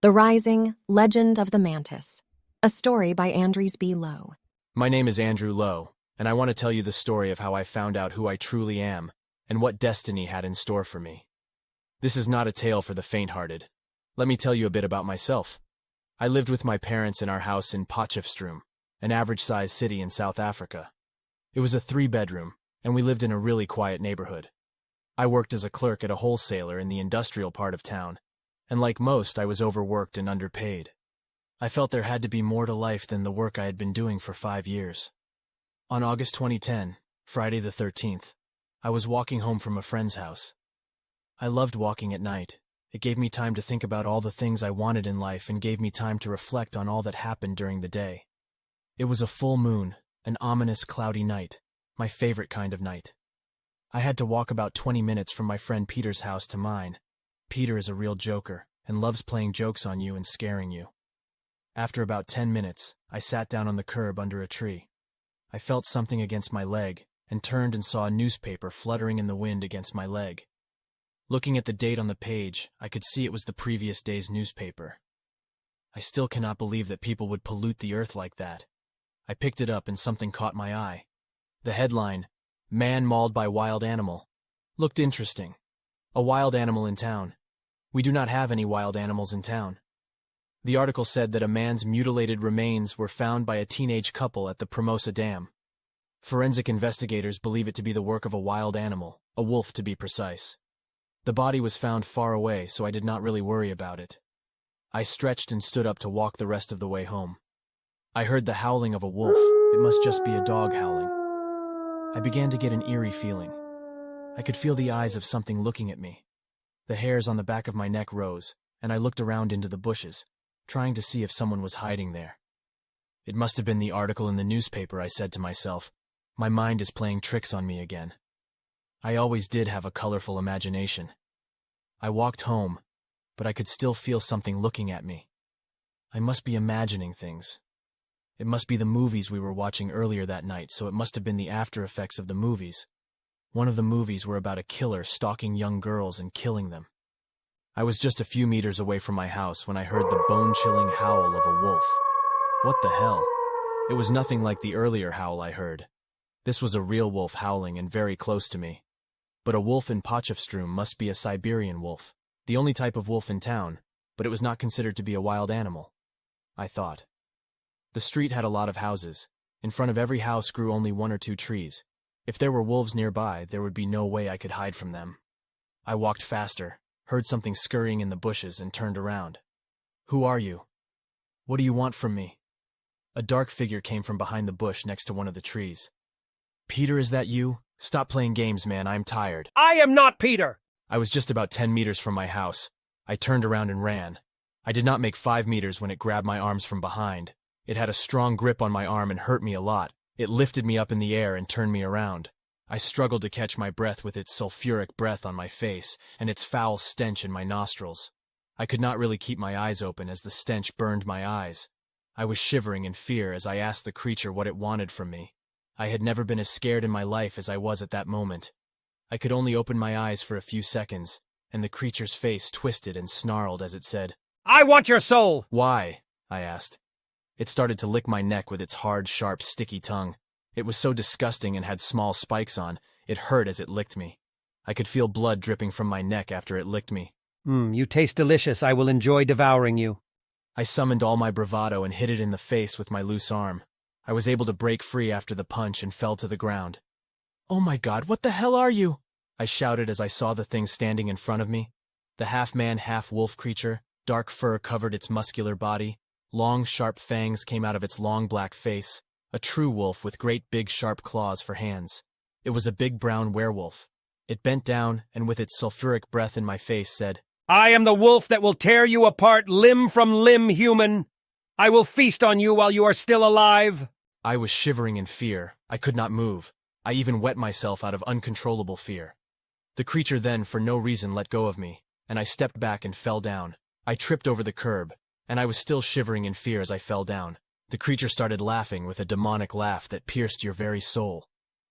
The Rising Legend of the Mantis, a story by Andries B. Louw. My name is Andrew Louw, and I want to tell you the story of how I found out who I truly am and what destiny had in store for me. This is not a tale for the faint-hearted. Let me tell you a bit about myself. I lived with my parents in our house in Potchefstroom, an average-sized city in South Africa. It was a 3-bedroom, and we lived in a really quiet neighborhood. I worked as a clerk at a wholesaler in the industrial part of town, and like most, I was overworked and underpaid. I felt there had to be more to life than the work I had been doing for 5 years. On August 2010, Friday the 13th, I was walking home from a friend's house. I loved walking at night. It gave me time to think about all the things I wanted in life and gave me time to reflect on all that happened during the day. It was a full moon, an ominous cloudy night, my favorite kind of night. I had to walk about 20 minutes from my friend Peter's house to mine. Peter is a real joker and loves playing jokes on you and scaring you. After about 10 minutes, I sat down on the curb under a tree. I felt something against my leg and turned and saw a newspaper fluttering in the wind against my leg. Looking at the date on the page, I could see it was the previous day's newspaper. I still cannot believe that people would pollute the earth like that. I picked it up and something caught my eye. The headline, "Man Mauled by Wild Animal," looked interesting. A wild animal in town. We do not have any wild animals in town. The article said that a man's mutilated remains were found by a teenage couple at the Promosa Dam. Forensic investigators believe it to be the work of a wild animal, a wolf to be precise. The body was found far away, so I did not really worry about it. I stretched and stood up to walk the rest of the way home. I heard the howling of a wolf. It must just be a dog howling. I began to get an eerie feeling. I could feel the eyes of something looking at me. The hairs on the back of my neck rose, and I looked around into the bushes, trying to see if someone was hiding there. It must have been the article in the newspaper, I said to myself. My mind is playing tricks on me again. I always did have a colorful imagination. I walked home, but I could still feel something looking at me. I must be imagining things. It must be the movies we were watching earlier that night, so it must have been the after effects of the movies. One of the movies were about a killer stalking young girls and killing them. I was just a few meters away from my house when I heard the bone-chilling howl of a wolf. What the hell? It was nothing like the earlier howl I heard. This was a real wolf howling and very close to me. But a wolf in Potchefstroom must be a Siberian wolf, the only type of wolf in town, but it was not considered to be a wild animal, I thought. The street had a lot of houses. In front of every house grew only 1 or 2 trees. If there were wolves nearby, there would be no way I could hide from them. I walked faster, heard something scurrying in the bushes, and turned around. "Who are you? What do you want from me?" A dark figure came from behind the bush next to one of the trees. "Peter, is that you? Stop playing games, man. I'm tired." I am not Peter! I was just about 10 meters from my house. I turned around and ran. I did not make 5 meters when it grabbed my arms from behind. It had a strong grip on my arm and hurt me a lot. It lifted me up in the air and turned me around. I struggled to catch my breath with its sulfuric breath on my face and its foul stench in my nostrils. I could not really keep my eyes open as the stench burned my eyes. I was shivering in fear as I asked the creature what it wanted from me. I had never been as scared in my life as I was at that moment. I could only open my eyes for a few seconds, and the creature's face twisted and snarled as it said, I want your soul! "Why?" I asked. It started to lick my neck with its hard, sharp, sticky tongue. It was so disgusting and had small spikes on. It hurt as it licked me. I could feel blood dripping from my neck after it licked me. You taste delicious. I will enjoy devouring you. I summoned all my bravado and hit it in the face with my loose arm. I was able to break free after the punch and fell to the ground. "Oh my God, what the hell are you?" I shouted as I saw the thing standing in front of me. The half-man, half-wolf creature, dark fur covered its muscular body. Long, sharp fangs came out of its long black face, a true wolf with great big sharp claws for hands. It was a big brown werewolf. It bent down and with its sulfuric breath in my face said, I am the wolf that will tear you apart limb from limb, human. I will feast on you while you are still alive. I was shivering in fear. I could not move. I even wet myself out of uncontrollable fear. The creature then, for no reason, let go of me, and I stepped back and fell down. I tripped over the curb, and I was still shivering in fear as I fell down. The creature started laughing with a demonic laugh that pierced your very soul.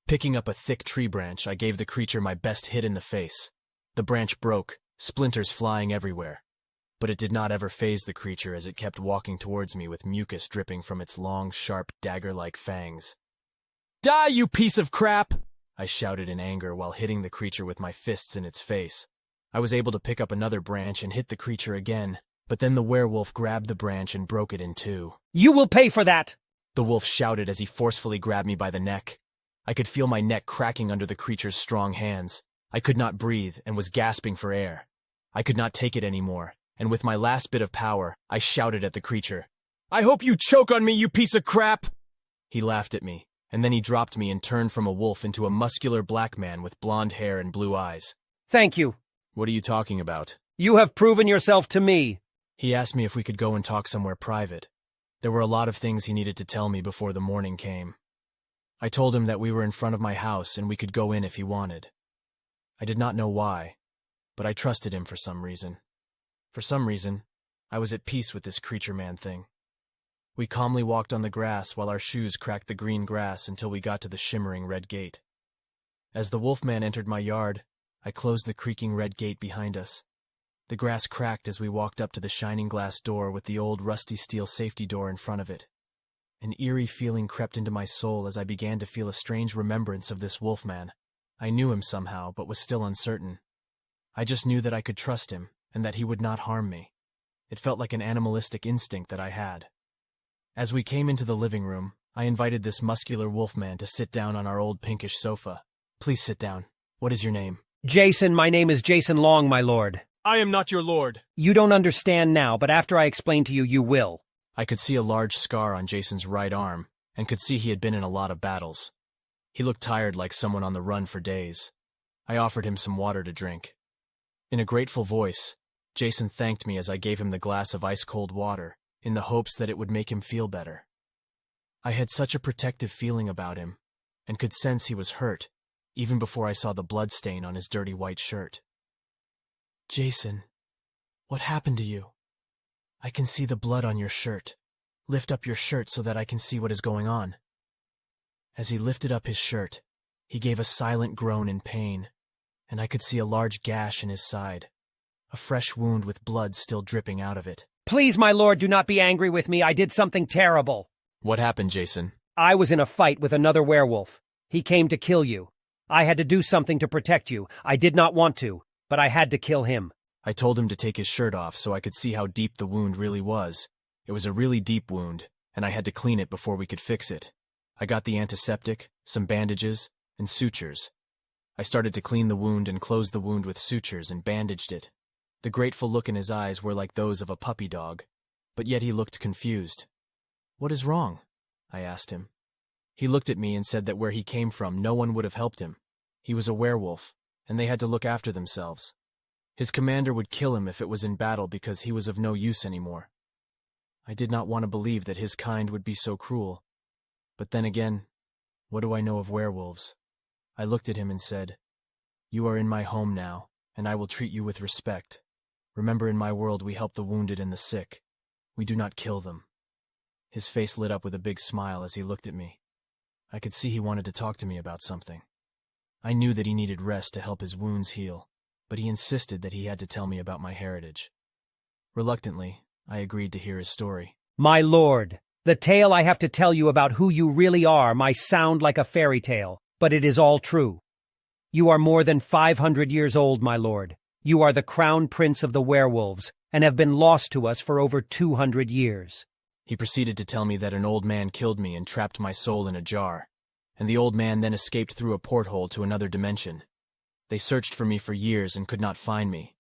Picking up a thick tree branch, I gave the creature my best hit in the face. The branch broke, splinters flying everywhere. but it did not ever faze the creature as it kept walking towards me with mucus dripping from its long, sharp, dagger-like fangs. "Die, you piece of crap!" I shouted in anger while hitting the creature with my fists in its face. I was able to pick up another branch and hit the creature again, but then the werewolf grabbed the branch and broke it in two. "You will pay for that!" The wolf shouted as he forcefully grabbed me by the neck. I could feel my neck cracking under the creature's strong hands. I could not breathe and was gasping for air. I could not take it anymore, and with my last bit of power, I shouted at the creature. "I hope you choke on me, you piece of crap!" He laughed at me, and then he dropped me and turned from a wolf into a muscular black man with blonde hair and blue eyes. "Thank you." "What are you talking about?" "You have proven yourself to me." He asked me if we could go and talk somewhere private. There were a lot of things he needed to tell me before the morning came. I told him that we were in front of my house and we could go in if he wanted. I did not know why, but I trusted him for some reason. For some reason, I was at peace with this creature man thing. We calmly walked on the grass while our shoes cracked the green grass until we got to the shimmering red gate. As the wolfman entered my yard, I closed the creaking red gate behind us. The grass cracked as we walked up to the shining glass door with the old rusty steel safety door in front of it. An eerie feeling crept into my soul as I began to feel a strange remembrance of this wolfman. I knew him somehow, but was still uncertain. I just knew that I could trust him, and that he would not harm me. It felt like an animalistic instinct that I had. As we came into the living room, I invited this muscular wolfman to sit down on our old pinkish sofa. "Please sit down. What is your name?" "Jason, my name is Jason Long, my lord." "I am not your lord." "You don't understand now, but after I explain to you, you will." I could see a large scar on Jason's right arm, and could see he had been in a lot of battles. He looked tired like someone on the run for days. I offered him some water to drink. In a grateful voice, Jason thanked me as I gave him the glass of ice-cold water, in the hopes that it would make him feel better. I had such a protective feeling about him, and could sense he was hurt, even before I saw the blood stain on his dirty white shirt. "Jason, what happened to you? I can see the blood on your shirt. Lift up your shirt so that I can see what is going on." As he lifted up his shirt, he gave a silent groan in pain, and I could see a large gash in his side, a fresh wound with blood still dripping out of it. "Please, my lord, do not be angry with me. I did something terrible." "What happened, Jason?" "I was in a fight with another werewolf. He came to kill you. I had to do something to protect you. I did not want to, but I had to kill him." I told him to take his shirt off so I could see how deep the wound really was. It was a really deep wound, and I had to clean it before we could fix it. I got the antiseptic, some bandages, and sutures. I started to clean the wound and close the wound with sutures and bandaged it. The grateful look in his eyes were like those of a puppy dog, but yet he looked confused. "What is wrong?" I asked him. He looked at me and said that where he came from no one would have helped him. He was a werewolf, and they had to look after themselves. His commander would kill him if it was in battle because he was of no use anymore. I did not want to believe that his kind would be so cruel. But then again, what do I know of werewolves? I looked at him and said, "You are in my home now, and I will treat you with respect. Remember, in my world we help the wounded and the sick. We do not kill them." His face lit up with a big smile as he looked at me. I could see he wanted to talk to me about something. I knew that he needed rest to help his wounds heal, but he insisted that he had to tell me about my heritage. Reluctantly, I agreed to hear his story. "My lord, the tale I have to tell you about who you really are might sound like a fairy tale, but it is all true. You are more than 500 years old, my lord. You are the crown prince of the werewolves, and have been lost to us for over 200 years. He proceeded to tell me that an old man killed me and trapped my soul in a jar, and the old man then escaped through a porthole to another dimension. They searched for me for years and could not find me.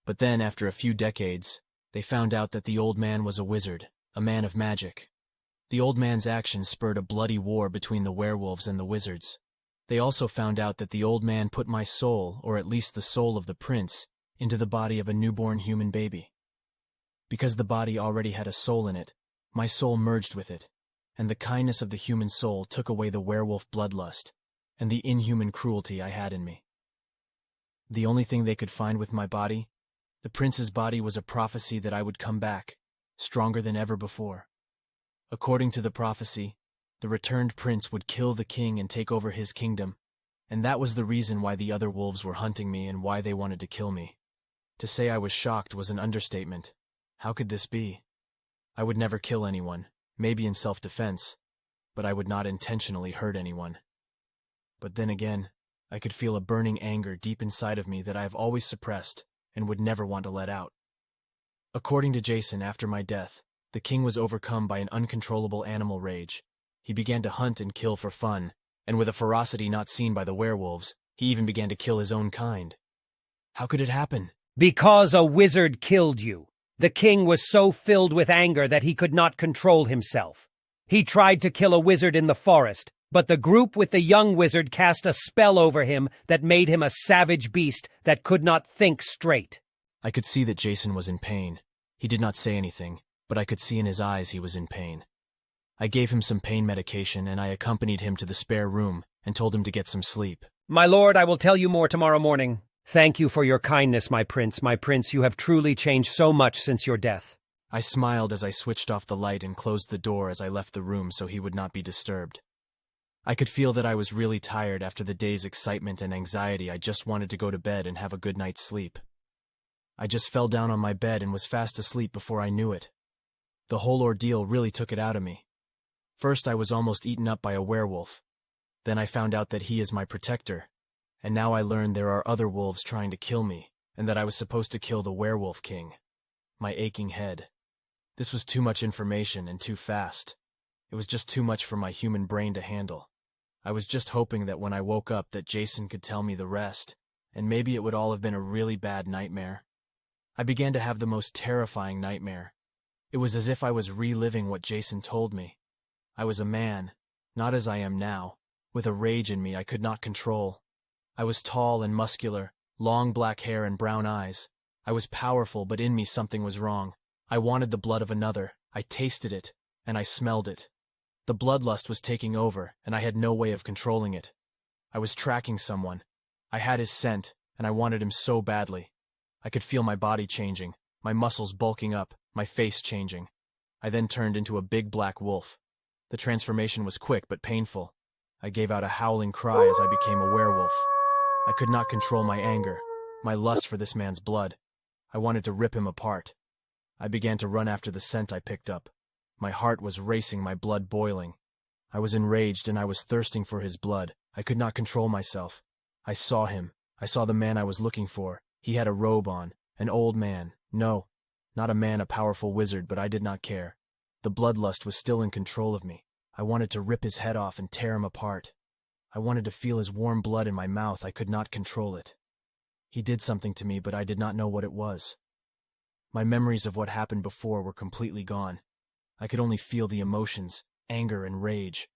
But then, after a few decades, they found out that the old man was a wizard, a man of magic. The old man's actions spurred a bloody war between the werewolves and the wizards. They also found out that the old man put my soul, or at least the soul of the prince, into the body of a newborn human baby. Because the body already had a soul in it, my soul merged with it, and the kindness of the human soul took away the werewolf bloodlust and the inhuman cruelty I had in me. The only thing they could find with my body, the prince's body, was a prophecy that I would come back, stronger than ever before. According to the prophecy, the returned prince would kill the king and take over his kingdom, and that was the reason why the other wolves were hunting me and why they wanted to kill me. To say I was shocked was an understatement. How could this be? I would never kill anyone, maybe in self-defense, but I would not intentionally hurt anyone. But then again, I could feel a burning anger deep inside of me that I have always suppressed and would never want to let out. According to Jason, after my death, the king was overcome by an uncontrollable animal rage. He began to hunt and kill for fun, and with a ferocity not seen by the werewolves, he even began to kill his own kind. How could it happen? Because a wizard killed you. The king was so filled with anger that he could not control himself. He tried to kill a wizard in the forest, but the group with the young wizard cast a spell over him that made him a savage beast that could not think straight. I could see that Jason was in pain. He did not say anything, but I could see in his eyes he was in pain. I gave him some pain medication and I accompanied him to the spare room and told him to get some sleep. My lord, I will tell you more tomorrow morning. Thank you for your kindness, my prince. My prince, you have truly changed so much since your death. I smiled as I switched off the light and closed the door as I left the room so he would not be disturbed. I could feel that I was really tired after the day's excitement and anxiety. I just wanted to go to bed and have a good night's sleep. I just fell down on my bed and was fast asleep before I knew it. The whole ordeal really took it out of me. First, I was almost eaten up by a werewolf. Then I found out that he is my protector. And now I learned there are other wolves trying to kill me, and that I was supposed to kill the werewolf king. My aching head. This was too much information and too fast. It was just too much for my human brain to handle. I was just hoping that when I woke up that Jason could tell me the rest, and maybe it would all have been a really bad nightmare. I began to have the most terrifying nightmare. It was as if I was reliving what Jason told me. I was a man, not as I am now, with a rage in me I could not control. I was tall and muscular, long black hair and brown eyes. I was powerful, but in me something was wrong. I wanted the blood of another. I tasted it, and I smelled it. The bloodlust was taking over, and I had no way of controlling it. I was tracking someone. I had his scent, and I wanted him so badly. I could feel my body changing, my muscles bulking up, my face changing. I then turned into a big black wolf. The transformation was quick but painful. I gave out a howling cry as I became a werewolf. I could not control my anger, my lust for this man's blood. I wanted to rip him apart. I began to run after the scent I picked up. My heart was racing, my blood boiling. I was enraged and I was thirsting for his blood. I could not control myself. I saw him. I saw the man I was looking for. He had a robe on, an old man. No, not a man, a powerful wizard, but I did not care. The bloodlust was still in control of me. I wanted to rip his head off and tear him apart. I wanted to feel his warm blood in my mouth. I could not control it. He did something to me, but I did not know what it was. My memories of what happened before were completely gone. I could only feel the emotions, anger and rage.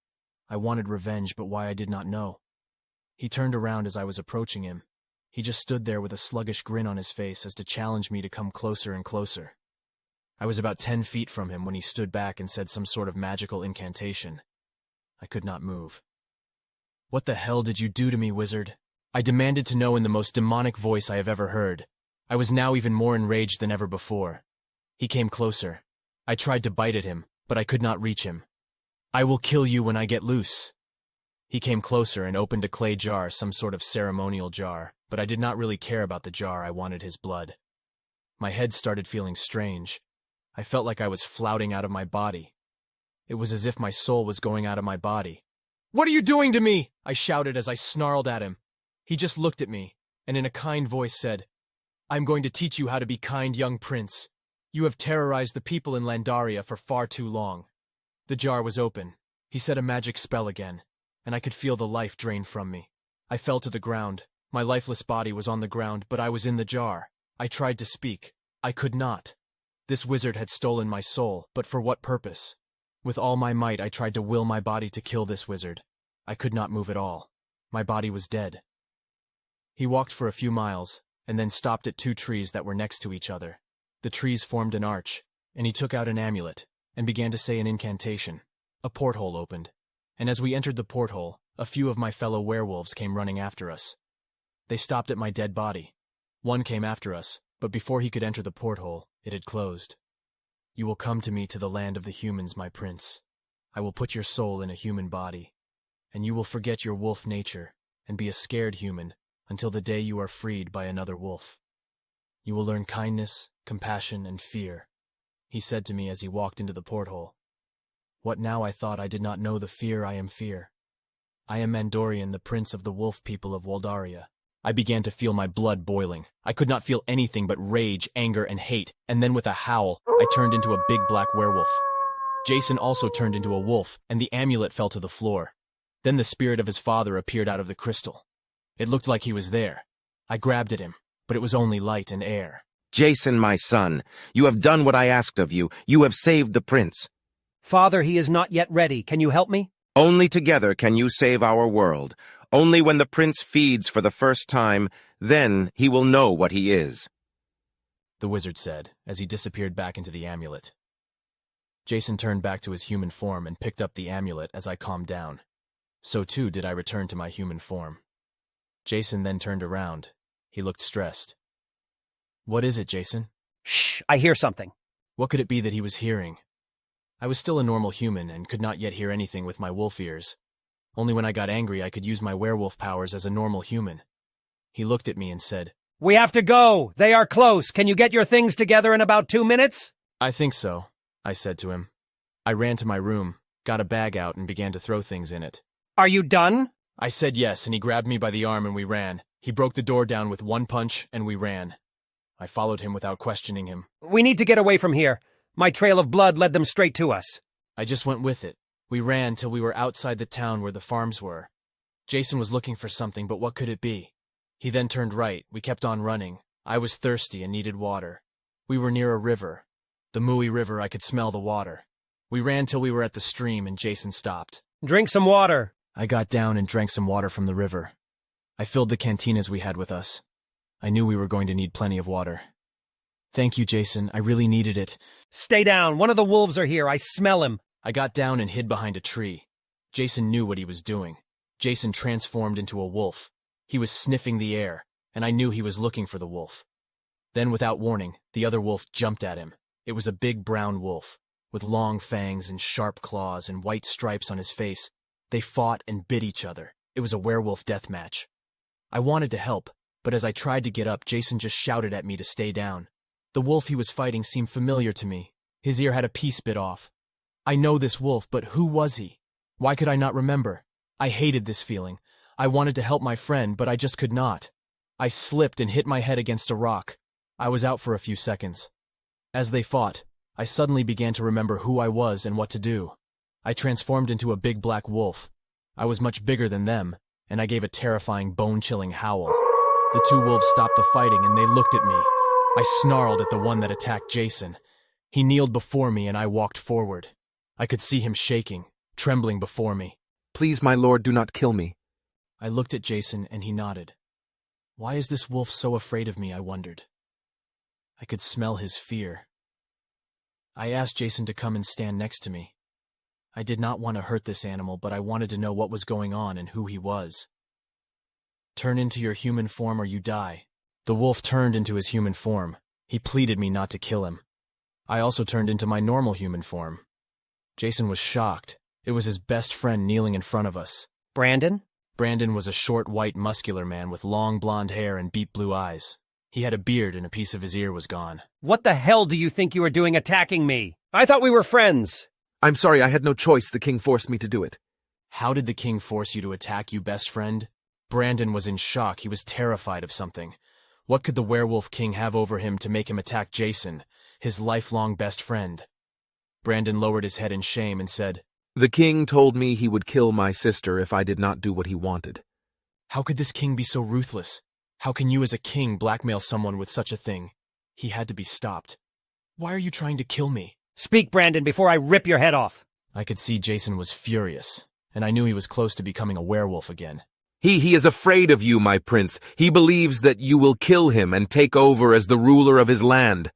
I wanted revenge, but why I did not know. He turned around as I was approaching him. He just stood there with a sluggish grin on his face as to challenge me to come closer and closer. I was about 10 feet from him when he stood back and said some sort of magical incantation. I could not move. What the hell did you do to me, wizard? I demanded to know in the most demonic voice I have ever heard. I was now even more enraged than ever before. He came closer. I tried to bite at him, but I could not reach him. I will kill you when I get loose. He came closer and opened a clay jar, some sort of ceremonial jar, but I did not really care about the jar. I wanted his blood. My head started feeling strange. I felt like I was flouting out of my body. It was as if my soul was going out of my body. What are you doing to me? I shouted as I snarled at him. He just looked at me, and in a kind voice said, I'm going to teach you how to be kind, young prince. You have terrorized the people in Landaria for far too long. The jar was open. He said a magic spell again, and I could feel the life drain from me. I fell to the ground. My lifeless body was on the ground, but I was in the jar. I tried to speak. I could not. This wizard had stolen my soul, but for what purpose? With all my might, I tried to will my body to kill this wizard. I could not move at all. My body was dead. He walked for a few miles, and then stopped at 2 trees that were next to each other. The trees formed an arch, and he took out an amulet, and began to say an incantation. A porthole opened, and as we entered the porthole, a few of my fellow werewolves came running after us. They stopped at my dead body. One came after us, but before he could enter the porthole, it had closed. You will come to me to the land of the humans, my prince. I will put your soul in a human body, and you will forget your wolf nature and be a scared human until the day you are freed by another wolf. You will learn kindness, compassion, and fear, he said to me as he walked into the porthole. What now? I thought. I did not know the fear. I am fear. I am Mandorian, the prince of the wolf people of Waldaria. I began to feel my blood boiling. I could not feel anything but rage, anger, and hate, and then with a howl, I turned into a big black werewolf. Jason also turned into a wolf, and the amulet fell to the floor. Then the spirit of his father appeared out of the crystal. It looked like he was there. I grabbed at him, but it was only light and air. Jason, my son, you have done what I asked of you. You have saved the prince. Father, he is not yet ready. Can you help me? Only together can you save our world. Only when the prince feeds for the first time, then he will know what he is, the wizard said, as he disappeared back into the amulet. Jason turned back to his human form and picked up the amulet as I calmed down. So too did I return to my human form. Jason then turned around. He looked stressed. What is it, Jason? Shh, I hear something. What could it be that he was hearing? I was still a normal human and could not yet hear anything with my wolf ears. Only when I got angry I could use my werewolf powers as a normal human. He looked at me and said, We have to go. They are close. Can you get your things together in about 2 minutes? I think so, I said to him. I ran to my room, got a bag out, and began to throw things in it. Are you done? I said yes, and he grabbed me by the arm and we ran. He broke the door down with one punch, and we ran. I followed him without questioning him. We need to get away from here. My trail of blood led them straight to us. I just went with it. We ran till we were outside the town where the farms were. Jason was looking for something, but what could it be? He then turned right. We kept on running. I was thirsty and needed water. We were near a river. The Mooey River. I could smell the water. We ran till we were at the stream and Jason stopped. Drink some water. I got down and drank some water from the river. I filled the cantinas we had with us. I knew we were going to need plenty of water. Thank you, Jason. I really needed it. Stay down. One of the wolves are here. I smell him. I got down and hid behind a tree. Jason knew what he was doing. Jason transformed into a wolf. He was sniffing the air, and I knew he was looking for the wolf. Then, without warning, the other wolf jumped at him. It was a big brown wolf, with long fangs and sharp claws and white stripes on his face. They fought and bit each other. It was a werewolf death match. I wanted to help, but as I tried to get up, Jason just shouted at me to stay down. The wolf he was fighting seemed familiar to me. His ear had a piece bit off. I know this wolf, but who was he? Why could I not remember? I hated this feeling. I wanted to help my friend, but I just could not. I slipped and hit my head against a rock. I was out for a few seconds. As they fought, I suddenly began to remember who I was and what to do. I transformed into a big black wolf. I was much bigger than them, and I gave a terrifying, bone-chilling howl. The two wolves stopped the fighting, and they looked at me. I snarled at the one that attacked Jason. He kneeled before me, and I walked forward. I could see him shaking, trembling before me. Please, my lord, do not kill me. I looked at Jason, and he nodded. Why is this wolf so afraid of me, I wondered. I could smell his fear. I asked Jason to come and stand next to me. I did not want to hurt this animal, but I wanted to know what was going on and who he was. Turn into your human form or you die. The wolf turned into his human form. He pleaded me not to kill him. I also turned into my normal human form. Jason was shocked. It was his best friend kneeling in front of us. Brandon? Brandon was a short, white, muscular man with long blonde hair and deep blue eyes. He had a beard and a piece of his ear was gone. What the hell do you think you are doing attacking me? I thought we were friends. I'm sorry, I had no choice. The king forced me to do it. How did the king force you to attack you, best friend? Brandon was in shock. He was terrified of something. What could the werewolf king have over him to make him attack Jason, his lifelong best friend? Brandon lowered his head in shame and said, The king told me he would kill my sister if I did not do what he wanted. How could this king be so ruthless? How can you as a king blackmail someone with such a thing? He had to be stopped. Why are you trying to kill me? Speak, Brandon, before I rip your head off. I could see Jason was furious, and I knew he was close to becoming a werewolf again. He is afraid of you, my prince. He believes that you will kill him and take over as the ruler of his land.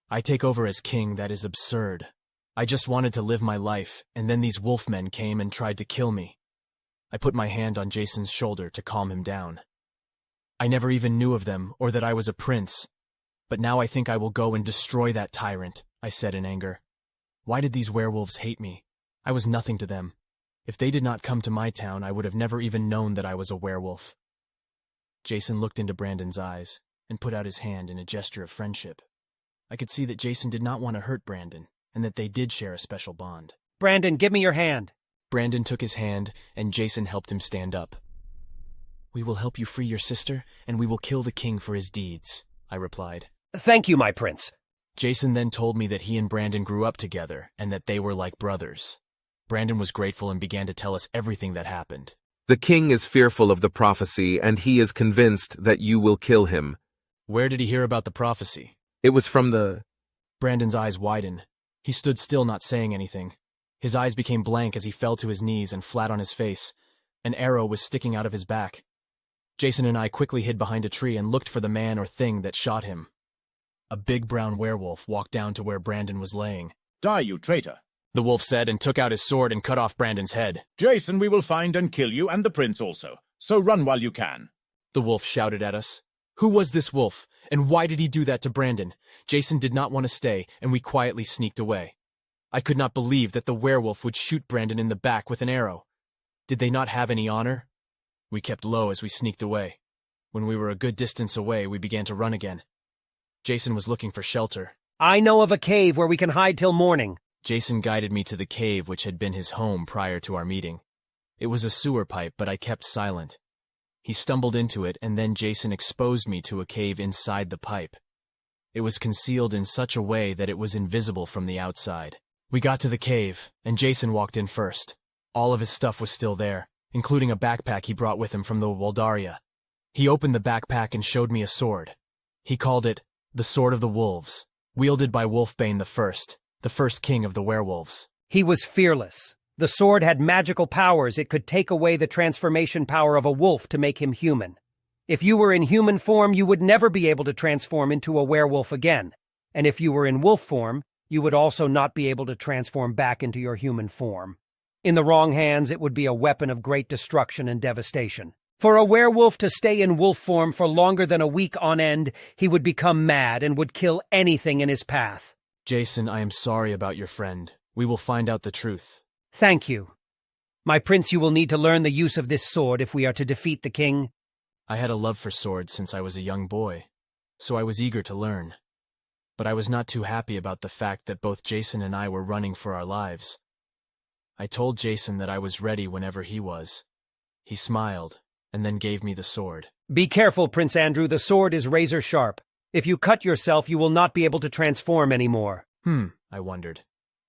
I take over as king? That is absurd. I just wanted to live my life, and then these wolfmen came and tried to kill me. I put my hand on Jason's shoulder to calm him down. I never even knew of them, or that I was a prince. But now I think I will go and destroy that tyrant, I said in anger. Why did these werewolves hate me? I was nothing to them. If they did not come to my town, I would have never even known that I was a werewolf. Jason looked into Brandon's eyes and put out his hand in a gesture of friendship. I could see that Jason did not want to hurt Brandon, and that they did share a special bond. Brandon, give me your hand. Brandon took his hand, and Jason helped him stand up. "We will help you free your sister, and we will kill the king for his deeds," I replied. Thank you, my prince. Jason then told me that he and Brandon grew up together, and that they were like brothers. Brandon was grateful and began to tell us everything that happened. The king is fearful of the prophecy, and he is convinced that you will kill him. Where did he hear about the prophecy? It was from the... Brandon's eyes widened. He stood still, not saying anything. His eyes became blank as he fell to his knees and flat on his face. An arrow was sticking out of his back. Jason and I quickly hid behind a tree and looked for the man or thing that shot him. A big brown werewolf walked down to where Brandon was laying. "Die, you traitor," the wolf said, and took out his sword and cut off Brandon's head. "Jason we will find and kill you, and the prince also. So run while you can." The wolf shouted at us. Who was this wolf, and why did he do that to Brandon? Jason did not want to stay, and we quietly sneaked away. I could not believe that the werewolf would shoot Brandon in the back with an arrow. Did they not have any honor? We kept low as we sneaked away. When we were a good distance away, we began to run again. Jason was looking for shelter. I know of a cave where we can hide till morning. Jason guided me to the cave which had been his home prior to our meeting. It was a sewer pipe, but I kept silent. He stumbled into it, and then Jason exposed me to a cave inside the pipe. It was concealed in such a way that it was invisible from the outside. We got to the cave, and Jason walked in first. All of his stuff was still there, including a backpack he brought with him from the Waldaria. He opened the backpack and showed me a sword. He called it the Sword of the Wolves, wielded by Wolfbane the first king of the werewolves. He was fearless. The sword had magical powers. It could take away the transformation power of a wolf to make him human. If you were in human form, you would never be able to transform into a werewolf again. And if you were in wolf form, you would also not be able to transform back into your human form. In the wrong hands, it would be a weapon of great destruction and devastation. For a werewolf to stay in wolf form for longer than a week on end, he would become mad and would kill anything in his path. Jason, I am sorry about your friend. We will find out the truth. Thank you. My prince, you will need to learn the use of this sword if we are to defeat the king. I had a love for swords since I was a young boy, so I was eager to learn. But I was not too happy about the fact that both Jason and I were running for our lives. I told Jason that I was ready whenever he was. He smiled, and then gave me the sword. Be careful, Prince Andrew. The sword is razor sharp. If you cut yourself, you will not be able to transform anymore. I wondered.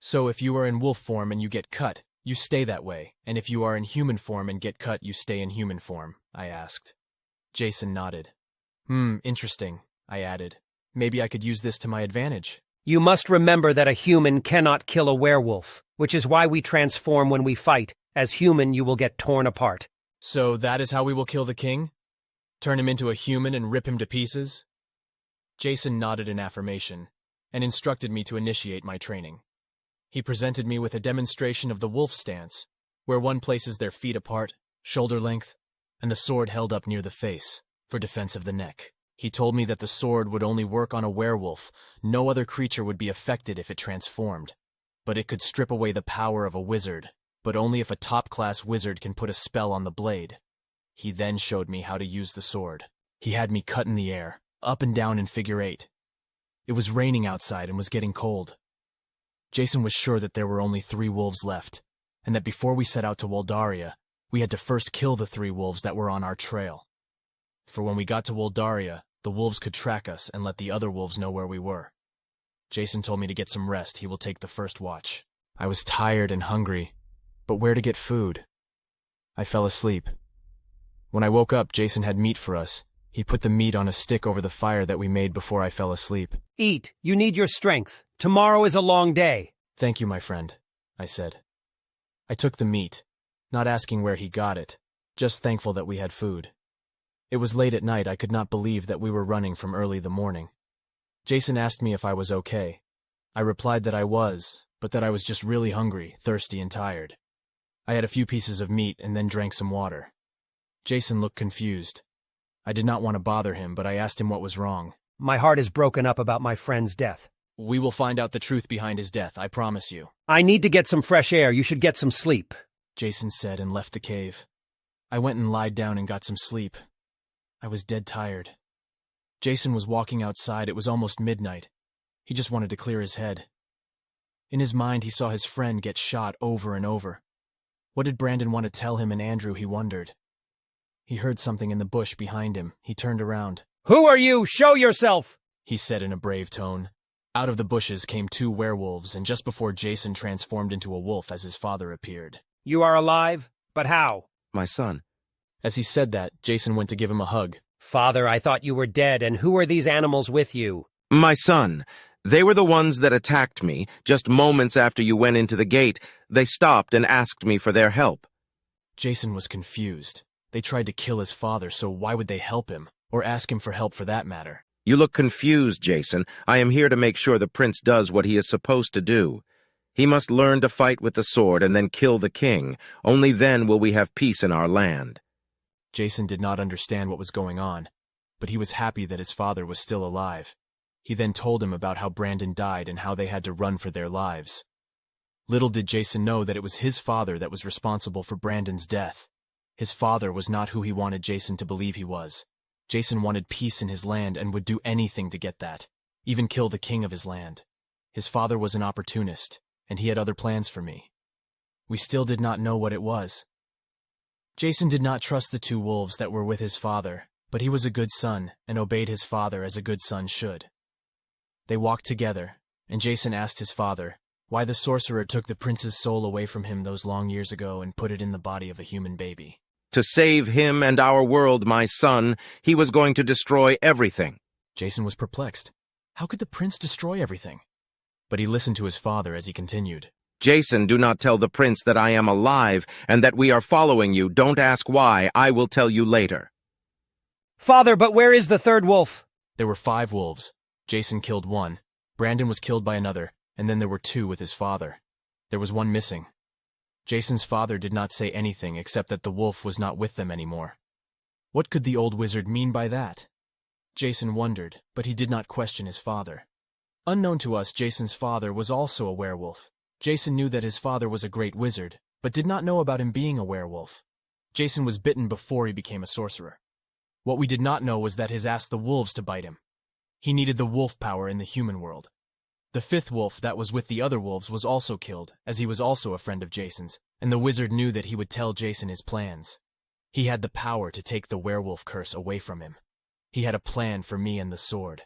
So if you are in wolf form and you get cut, you stay that way, and if you are in human form and get cut, you stay in human form, I asked. Jason nodded. Interesting, I added. Maybe I could use this to my advantage. You must remember that a human cannot kill a werewolf, which is why we transform when we fight. As human, you will get torn apart. So that is how we will kill the king? Turn him into a human and rip him to pieces? Jason nodded in affirmation, and instructed me to initiate my training. He presented me with a demonstration of the wolf stance, where one places their feet apart, shoulder length, and the sword held up near the face, for defense of the neck. He told me that the sword would only work on a werewolf. No other creature would be affected if it transformed. But it could strip away the power of a wizard, but only if a top-class wizard can put a spell on the blade. He then showed me how to use the sword. He had me cut in the air, up and down in figure 8. It was raining outside and was getting cold. Jason was sure that there were only 3 wolves left, and that before we set out to Waldaria, we had to first kill the 3 wolves that were on our trail. For when we got to Waldaria, the wolves could track us and let the other wolves know where we were. Jason told me to get some rest. He will take the first watch. I was tired and hungry, but where to get food? I fell asleep. When I woke up, Jason had meat for us. He put the meat on a stick over the fire that we made before I fell asleep. Eat. You need your strength. Tomorrow is a long day. Thank you, my friend, I said. I took the meat, not asking where he got it, just thankful that we had food. It was late at night. I could not believe that we were running from early the morning. Jason asked me if I was okay. I replied that I was, but that I was just really hungry, thirsty, and tired. I had a few pieces of meat and then drank some water. Jason looked confused. I did not want to bother him, but I asked him what was wrong. My heart is broken up about my friend's death. We will find out the truth behind his death, I promise you. I need to get some fresh air. You should get some sleep, Jason said and left the cave. I went and lied down and got some sleep. I was dead tired. Jason was walking outside. It was almost midnight. He just wanted to clear his head. In his mind, he saw his friend get shot over and over. What did Brandon want to tell him and Andrew, he wondered. He heard something in the bush behind him. He turned around. "Who are you? Show yourself!" he said in a brave tone. Out of the bushes came two werewolves, and just before Jason transformed into a wolf as his father appeared. "You are alive? But how?" My son. As he said that, Jason went to give him a hug. "Father, I thought you were dead, and who are these animals with you?" My son. They were the ones that attacked me. Just moments after you went into the gate, they stopped and asked me for their help. Jason was confused. They tried to kill his father, so why would they help him? Or ask him for help for that matter? You look confused, Jason. I am here to make sure the prince does what he is supposed to do. He must learn to fight with the sword and then kill the king. Only then will we have peace in our land. Jason did not understand what was going on, but he was happy that his father was still alive. He then told him about how Brandon died and how they had to run for their lives. Little did Jason know that it was his father that was responsible for Brandon's death. His father was not who he wanted Jason to believe he was. Jason wanted peace in his land and would do anything to get that, even kill the king of his land. His father was an opportunist, and he had other plans for me. We still did not know what it was. Jason did not trust the two wolves that were with his father, but he was a good son and obeyed his father as a good son should. They walked together, and Jason asked his father why the sorcerer took the prince's soul away from him those long years ago and put it in the body of a human baby. To save him and our world, my son, he was going to destroy everything. Jason was perplexed. How could the prince destroy everything? But he listened to his father as he continued. Jason, do not tell the prince that I am alive and that we are following you. Don't ask why. I will tell you later. "Father, but where is the third wolf?" There were 5 wolves. Jason killed one. Brandon was killed by another, and then there were 2 with his father. There was one missing. Jason's father did not say anything except that the wolf was not with them anymore. What could the old wizard mean by that? Jason wondered, but he did not question his father. Unknown to us, Jason's father was also a werewolf. Jason knew that his father was a great wizard, but did not know about him being a werewolf. Jason was bitten before he became a sorcerer. What we did not know was that he asked the wolves to bite him. He needed the wolf power in the human world. The 5th wolf that was with the other wolves was also killed, as he was also a friend of Jason's, and the wizard knew that he would tell Jason his plans. He had the power to take the werewolf curse away from him. He had a plan for me and the sword.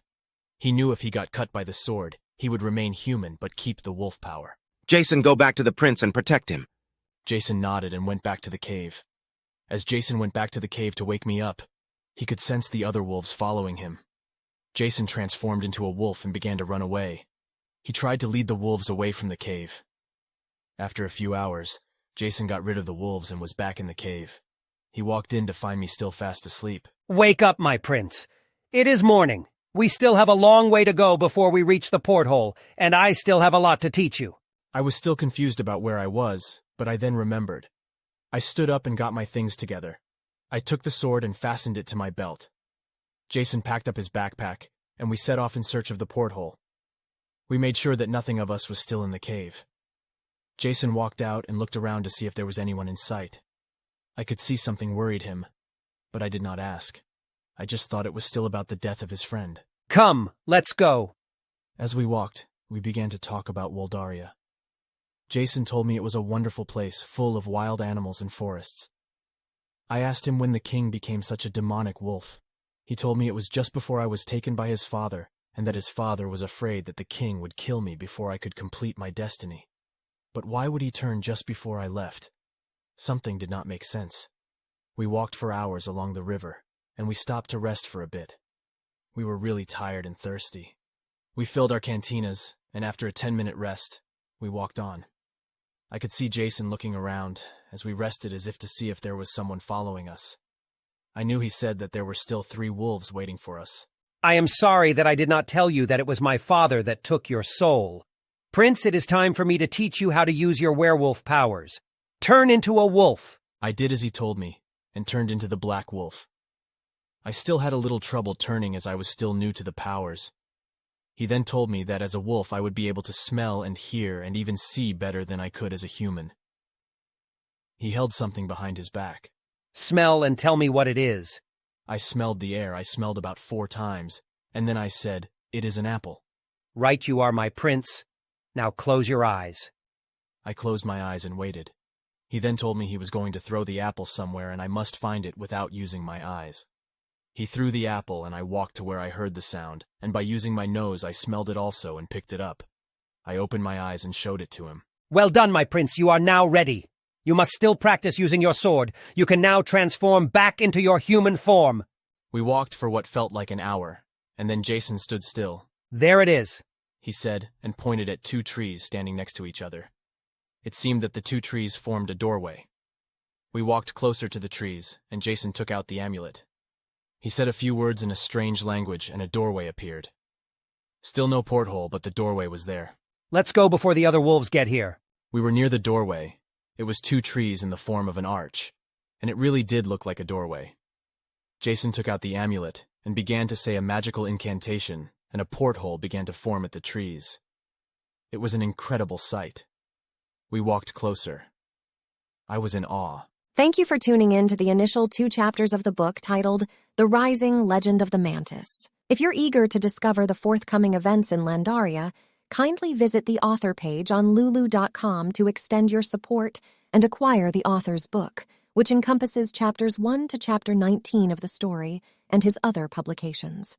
He knew if he got cut by the sword, he would remain human but keep the wolf power. Jason, go back to the prince and protect him. Jason nodded and went back to the cave. As Jason went back to the cave to wake me up, he could sense the other wolves following him. Jason transformed into a wolf and began to run away. He tried to lead the wolves away from the cave. After a few hours, Jason got rid of the wolves and was back in the cave. He walked in to find me still fast asleep. "Wake up, my prince. It is morning. We still have a long way to go before we reach the porthole, and I still have a lot to teach you." I was still confused about where I was, but I then remembered. I stood up and got my things together. I took the sword and fastened it to my belt. Jason packed up his backpack, and we set off in search of the porthole. We made sure that nothing of us was still in the cave. Jason walked out and looked around to see if there was anyone in sight. I could see something worried him, but I did not ask. I just thought it was still about the death of his friend. "Come, let's go." As we walked, we began to talk about Woldaria. Jason told me it was a wonderful place full of wild animals and forests. I asked him when the king became such a demonic wolf. He told me it was just before I was taken by his father, and that his father was afraid that the king would kill me before I could complete my destiny. But why would he turn just before I left? Something did not make sense. We walked for hours along the river, and we stopped to rest for a bit. We were really tired and thirsty. We filled our cantinas, and after a 10-minute rest, we walked on. I could see Jason looking around as we rested as if to see if there was someone following us. I knew he said that there were still 3 wolves waiting for us. "I am sorry that I did not tell you that it was my father that took your soul. Prince, it is time for me to teach you how to use your werewolf powers. Turn into a wolf." I did as he told me, and turned into the black wolf. I still had a little trouble turning as I was still new to the powers. He then told me that as a wolf I would be able to smell and hear and even see better than I could as a human. He held something behind his back. "Smell and tell me what it is." I smelled the air. I smelled about 4 times, and then I said, "It is an apple." Right, you are my prince. Now close your eyes. I closed my eyes and waited. He then told me he was going to throw the apple somewhere and I must find it without using my eyes. He threw the apple and I walked to where I heard the sound, and by using my nose I smelled it also and picked it up. I opened my eyes and showed it to him. Well done, my prince. You are now ready. You must still practice using your sword. You can now transform back into your human form. We walked for what felt like an hour, and then Jason stood still. There it is, He said, and pointed at 2 trees standing next to each other. It seemed that the 2 trees formed a doorway. We walked closer to the trees, and Jason took out the amulet. He said a few words in a strange language, and a doorway appeared. Still no porthole, but the doorway was there. Let's go before the other wolves get here. We were near the doorway. It was 2 trees in the form of an arch, and it really did look like a doorway. Jason took out the amulet and began to say a magical incantation, and a porthole began to form at the trees. It was an incredible sight. We walked closer. I was in awe. Thank you for tuning in to the initial 2 chapters of the book titled The Rising Legend of the Mantis. If you're eager to discover the forthcoming events in Landaria, kindly visit the author page on Louw.com to extend your support and acquire the author's book, which encompasses chapters 1 to chapter 19 of the story and his other publications.